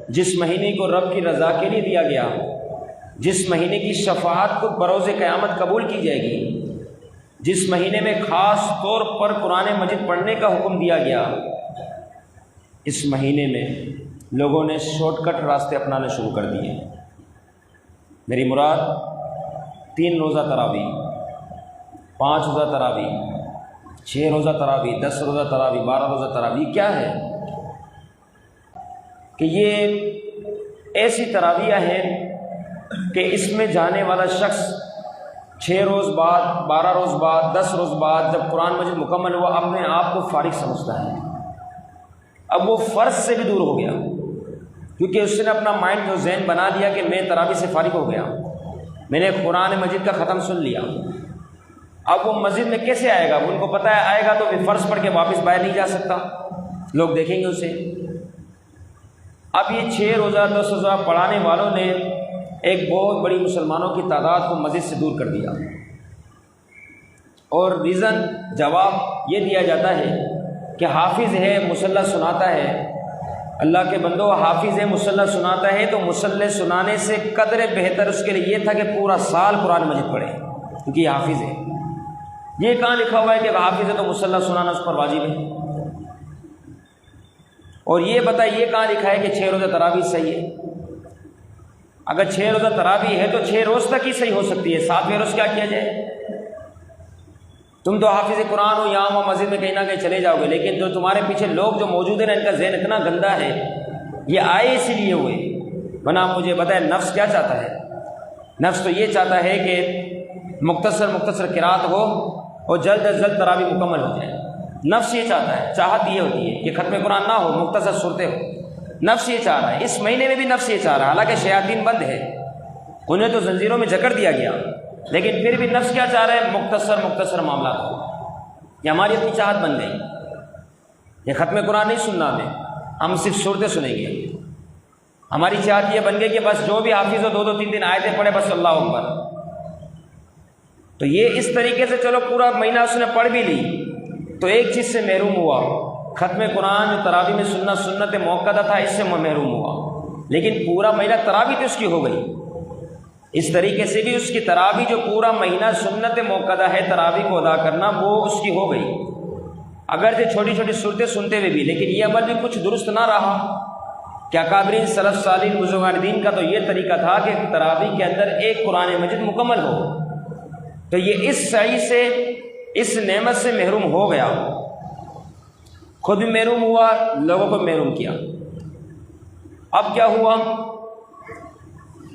جس مہینے کو رب کی رضا کے لیے دیا گیا، جس مہینے کی شفاعت کو بروز قیامت قبول کی جائے گی، جس مہینے میں خاص طور پر قرآن مجید پڑھنے کا حکم دیا گیا، اس مہینے میں لوگوں نے شارٹ کٹ راستے اپنانے شروع کر دیے۔ میری مراد 3 روزہ تراویح، 5 روزہ تراویح، 6 روزہ تراویح، 10 روزہ تراویح، 12 روزہ تراویح کیا ہے کہ یہ ایسی تراویح ہیں کہ اس میں جانے والا شخص 6 روز بعد، 12 روز بعد، 10 روز بعد جب قرآن مجید مکمل ہوا اپنے آپ کو فارغ سمجھتا ہے۔ اب وہ فرض سے بھی دور ہو گیا، کیونکہ اس نے اپنا مائنڈ جو ذہن بنا دیا کہ میں تراویح سے فارغ ہو گیا، میں نے قرآن مجید کا ختم سن لیا۔ اب وہ مسجد میں کیسے آئے گا؟ ان کو پتہ ہے آئے گا تو پھر فرض پڑھ کے واپس باہر نہیں جا سکتا، لوگ دیکھیں گے اسے۔ اب یہ 6 روزہ 10 روزہ پڑھانے والوں نے ایک بہت بڑی مسلمانوں کی تعداد کو مسجد سے دور کر دیا، اور ریزن جواب یہ دیا جاتا ہے کہ حافظ ہے، مصلی سناتا ہے، اللہ کے بندوں حافظ ہے، مصلی سناتا ہے، تو مصلی سنانے سے قدر بہتر اس کے لیے یہ تھا کہ پورا سال قرآن مجید پڑھے، کیونکہ یہ حافظ ہے۔ یہ کہاں لکھا ہوا ہے کہ حافظ ہے تو مصلی سنانا اس پر واجب ہے؟ اور یہ بتائے یہ کہاں لکھا ہے کہ 6 روزہ تراویح صحیح ہے؟ اگر 6 روزہ تراویح ہے تو 6 روز تک ہی صحیح ہو سکتی ہے، 7ویں روز کیا کیا جائے؟ تم تو حافظ قرآن ہو، یہاں وہاں مسجد میں کہیں نہ کہیں چلے جاؤ گے، لیکن جو تمہارے پیچھے لوگ جو موجود ہیں ان کا ذہن اتنا گندا ہے، یہ آئے اسی لیے ہوئے، ورنہ مجھے بتائے نفس کیا چاہتا ہے؟ نفس تو یہ چاہتا ہے کہ مختصر قرات ہو اور جلد از جلد تراویح مکمل ہو جائے۔ نفس یہ چاہتا ہے، چاہت یہ ہوتی ہے کہ ختم قرآن نہ ہو، مختصر صورتیں ہو۔ نفس یہ چاہ رہا ہے، اس مہینے میں بھی نفس یہ چاہ رہا ہے، حالانکہ شیاطین بند ہے، انہیں تو زنجیروں میں جکڑ دیا گیا، لیکن پھر بھی نفس کیا چاہ رہا ہے؟ مختصر معاملات ہو۔ یہ ہماری اپنی چاہت بن گئی، یہ ختم قرآن نہیں سننا ہم صرف صورتیں سنیں گے۔ ہماری چاہت یہ بن گئی کہ بس جو بھی حافظ ہو 2 3 آیتیں پڑھے، بس اللہ اکبر۔ تو یہ اس طریقے سے چلو پورا مہینہ اس نے پڑھ بھی لی تو ایک چیز سے محروم ہوا، ختم قرآن جو تراویح میں سننا سنت موقعہ تھا اس سے محروم ہوا، لیکن پورا مہینہ تراویح تو اس کی ہو گئی۔ اس طریقے سے بھی اس کی تراویح جو پورا مہینہ سنت موقعہ ہے تراویح کو ادا کرنا، وہ اس کی ہو گئی، اگرچہ چھوٹی چھوٹی صورتیں سنتے ہوئے بھی، لیکن یہ عمل بھی کچھ درست نہ رہا۔ کیا اکابرین سلف صالحین بزرگان دین کا تو یہ طریقہ تھا کہ تراویح کے اندر ایک قرآن مجید مکمل ہو، تو یہ اس سعی سے، اس نعمت سے محروم ہو گیا، خود بھی محروم ہوا، لوگوں کو محروم کیا۔ اب کیا ہوا؟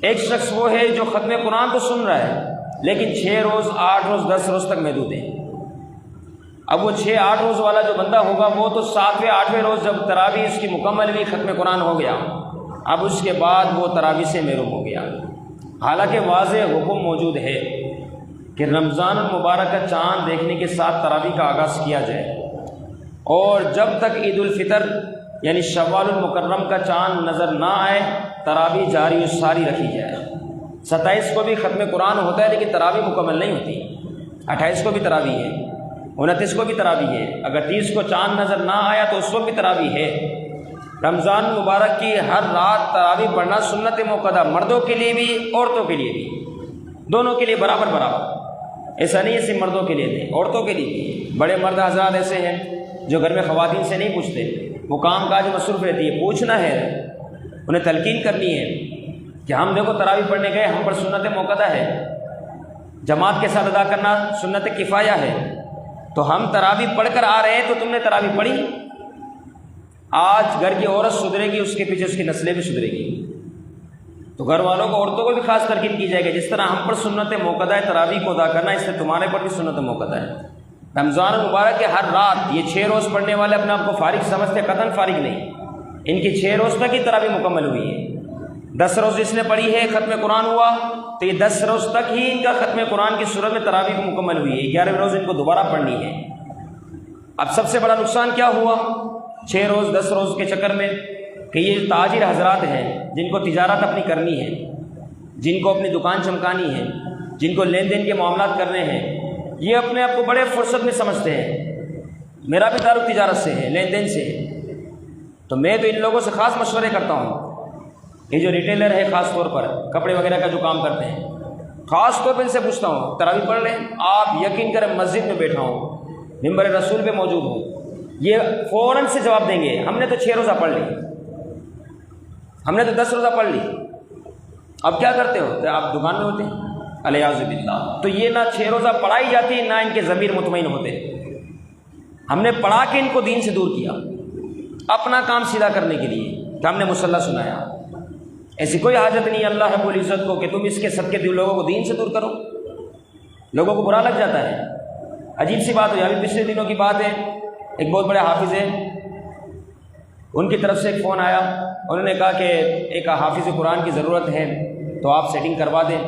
ایک شخص وہ ہے جو ختم قرآن تو سن رہا ہے لیکن 6 روز 8 روز 10 روز تک محدود ہے۔ اب وہ 6-8 روز والا جو بندہ ہوگا وہ تو 7ویں 8ویں روز جب تراویح اس کی مکمل ہوئی، ختم قرآن ہو گیا، اب اس کے بعد وہ تراویح سے محروم ہو گیا۔ حالانکہ واضح حکم موجود ہے کہ رمضان المبارک کا چاند دیکھنے کے ساتھ تراویح کا آغاز کیا جائے، اور جب تک عید الفطر یعنی شوال المکرم کا چاند نظر نہ آئے تراویح جاری و ساری رکھی جائے۔ 27 کو بھی ختم قرآن ہوتا ہے لیکن تراویح مکمل نہیں ہوتی، 28 کو بھی تراویح ہے، 29 کو بھی تراویح ہے، اگر 30 کو چاند نظر نہ آیا تو اس کو بھی تراویح ہے۔ رمضان مبارک کی ہر رات تراویح پڑھنا سنت موقعہ، مردوں کے لیے بھی عورتوں کے لیے بھی، دونوں کے لیے برابر۔ ایسا نہیں ہے صرف مردوں کے لیے نہیں، عورتوں کے لیے بھی۔ بڑے مرد حضرات ایسے ہیں جو گھر میں خواتین سے نہیں پوچھتے، وہ کام کاج میں مصروف رہتی ہے، پوچھنا ہے، انہیں تلقین کرنی ہے کہ ہم دیکھو تراویح پڑھنے گئے، ہم پر سنت موقعہ ہے، جماعت کے ساتھ ادا کرنا سنت کفایہ ہے، تو ہم تراویح پڑھ کر آ رہے ہیں تو تم نے تراویح پڑھی۔ آج گھر کی عورت سدھرے گی، اس کے پیچھے اس کی نسلیں بھی سدھرے گی، تو گھر والوں کو، عورتوں کو بھی خاص ترغیب کی جائے گی، جس طرح ہم پر سنت موقعہ ہے تراویح کو ادا کرنا، اس سے تمہارے پر بھی سنت موقعہ ہے۔ رمضان المبارک کے ہر رات یہ 6 روز پڑھنے والے اپنے آپ کو فارغ سمجھتے، قطعاً فارغ نہیں، ان کی 6 روز تک ہی تراویح مکمل ہوئی ہے۔ 10 روز جس نے پڑھی ہے ختم قرآن ہوا تو یہ 10 روز تک ہی ان کا ختم قرآن کی صورت میں تراویح کو مکمل ہوئی ہے، 11ویں روز ان کو دوبارہ پڑھنی ہے۔ اب سب سے بڑا نقصان کیا ہوا 6 روز 10 روز کے چکر میں، کہ یہ تاجر حضرات ہیں جن کو تجارت اپنی کرنی ہے، جن کو اپنی دکان چمکانی ہے، جن کو لین دین کے معاملات کرنے ہیں، یہ اپنے آپ کو بڑے فرصت میں سمجھتے ہیں، میرا بھی تعلق تجارت سے ہے، لین دین سے ہے، تو میں تو ان لوگوں سے خاص مشورے کرتا ہوں یہ جو ریٹیلر ہے خاص طور پر کپڑے وغیرہ کا جو کام کرتے ہیں، خاص طور پہ ان سے پوچھتا ہوں تراویح پڑھ لیں؟ آپ یقین کریں مسجد میں بیٹھا ہوں، منبر رسول پہ موجود ہوں، یہ فوراً سے جواب دیں گے ہم نے تو 6 روزہ پڑھ لی، ہم نے تو 10 روزہ پڑھ لی۔ اب کیا کرتے ہو؟ تو آپ دکان میں ہوتے ہیں، الیاذ باللہ۔ تو یہ نہ 6 روزہ پڑھائی جاتی، نہ ان کے ضمیر مطمئن ہوتے۔ ہم نے پڑھا کے ان کو دین سے دور کیا اپنا کام سیدھا کرنے کے لیے کہ ہم نے مصلی سنایا۔ ایسی کوئی حاجت نہیں اللہ رب العزت کو کہ تم اس کے صدقے لوگوں کو دین سے دور کرو، لوگوں کو برا لگ جاتا ہے۔ عجیب سی بات ہو، ابھی پچھلے دنوں کی بات ہے، ایک بہت بڑے حافظ ہیں، ان کی طرف سے ایک فون آیا، انہوں نے کہا کہ ایک حافظ قرآن کی ضرورت ہے تو آپ سیٹنگ کروا دیں۔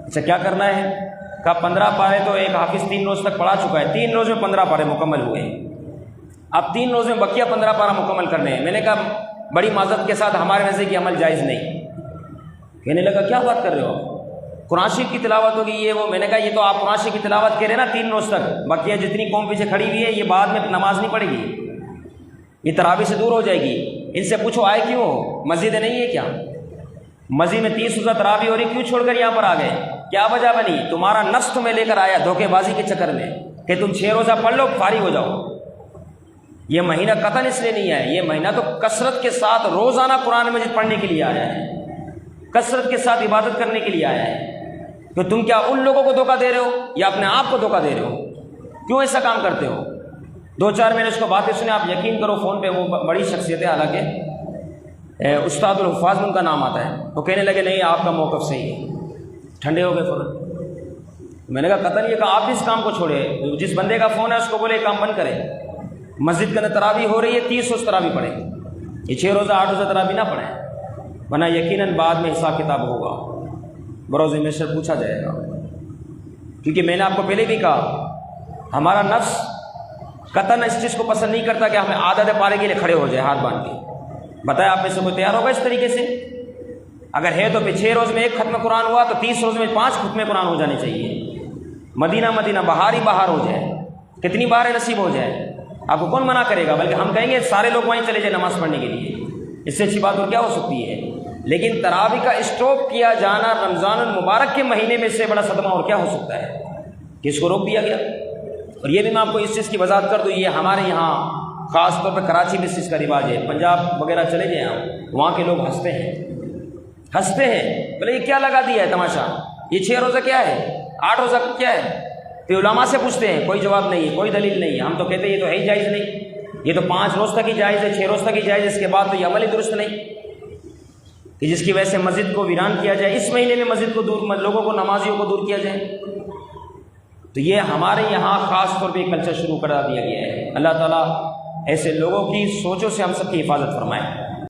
اچھا کیا کرنا ہے؟ کہا 15 پارے تو ایک حافظ 3 روز تک پڑھا چکا ہے، 3 روز میں 15 پارے مکمل ہوئے ہیں، اب 3 روز میں بقیہ 15 پارہ مکمل کرنے ہیں۔ میں نے کہا بڑی معذرت کے ساتھ ہمارے نزدیک یہ عمل جائز نہیں۔ کہنے لگا کیا بات کر رہے ہو، قرآن شریف کی تلاوت ہوگی یہ وہ۔ میں نے کہا یہ تو آپ قرآن شریف کی تلاوت کہہ رہے ہیں نا 3 روز تک، بقیہ جتنی قوم پیچھے کھڑی ہوئی ہے یہ بعد میں نماز نہیں پڑھے گی، یہ تراویح سے دور ہو جائے گی۔ ان سے پوچھو آئے کیوں ہو، مسجد نہیں ہے کیا؟ مسجد میں 30 روزہ تراویح ہو رہی، کیوں چھوڑ کر یہاں پر آ گئے؟ کیا وجہ بنی؟ تمہارا نفس تمہیں لے کر آیا دھوکے بازی کے چکر میں کہ تم 6 روزہ پڑھ لو فارغ ہو جاؤ۔ یہ مہینہ قطعاً اس لیے نہیں ہے، یہ مہینہ تو کثرت کے ساتھ روزانہ قرآن مجید پڑھنے کے لیے آیا ہے، کثرت کے ساتھ عبادت کرنے کے لیے آیا ہے۔ تو تم کیا ان لوگوں کو دھوکہ دے رہے ہو یا اپنے آپ کو دھوکہ دے رہے ہو؟ کیوں ایسا کام کرتے ہو؟ 2-4 میں نے اس کو باتیں سنے، آپ یقین کرو فون پہ، وہ بڑی شخصیت ہے حالانکہ استاد الحفاظ ان کا نام آتا ہے، وہ کہنے لگے نہیں آپ کا موقف صحیح ہے، ٹھنڈے ہو گئے فوراً۔ میں نے کہا قطعاً یہ کہا آپ اس کام کو چھوڑے، جس بندے کا فون ہے اس کو بولے یہ کام بند کرے۔ مسجد کے اندر تراویح ہو رہی ہے، 30 روز تراویح پڑھیں، یہ 6 روزہ 8 روزہ تراویح نہ پڑھیں، ورنہ یقیناً بعد میں حساب کتاب ہوگا، بروز محشر پوچھا جائے گا۔ کیونکہ میں نے آپ کو پہلے بھی کہا ہمارا نفس قطعاً اس چیز کو پسند نہیں کرتا کہ ہمیں عادت پارے کے لیے کھڑے ہو جائے ہاتھ باندھ کے۔ بتائیں آپ میں سے کوئی تیار ہوگا اس طریقے سے؟ اگر ہے تو پھر 6 روز میں 1 ختم قرآن ہوا تو 30 روز میں 5 ختم قرآن ہو جانے چاہیے، مدینہ بہار ہی بہار ہو جائے، کتنی باریں نصیب ہو جائے، آپ کو کون منع کرے گا؟ بلکہ ہم کہیں گے سارے لوگ وہیں چلے جائیں نماز پڑھنے کے لیے، اس سے اچھی بات اور کیا ہو سکتی ہے؟ لیکن تراویح کا اسٹاپ کیا جانا رمضان المبارک کے مہینے میں سے بڑا صدمہ اور کیا ہو سکتا ہے کہ اس کو روک دیا گیا۔ اور یہ بھی میں آپ کو اس چیز کی وضاحت کر دوں، یہ ہمارے یہاں خاص طور پہ کراچی میں اس چیز کا رواج ہے، پنجاب وغیرہ چلے جائیں آپ، وہاں کے لوگ ہنستے ہیں، بولے یہ کیا لگا دیا ہے تماشا، یہ 6 روزہ کیا ہے، 8 روزہ کیا ہے؟ تو علماء سے پوچھتے ہیں، کوئی جواب نہیں ہے، کوئی دلیل نہیں ہے۔ ہم تو کہتے ہیں یہ تو ہے ہی جائز نہیں، یہ تو 5 روز تک ہی جائز ہے، 6 روز تک ہی جائز ہے، اس کے بعد تو یہ عمل ہی درست نہیں کہ جس کی وجہ سے مسجد کو ویران کیا جائے، اس مہینے میں مسجد کو دور، لوگوں کو نمازیوں کو دور کیا جائے۔ تو یہ ہمارے یہاں خاص طور پہ کلچر شروع کرا دیا گیا ہے۔ اللہ تعالیٰ ایسے لوگوں کی سوچوں سے ہم سب کی حفاظت فرمائے۔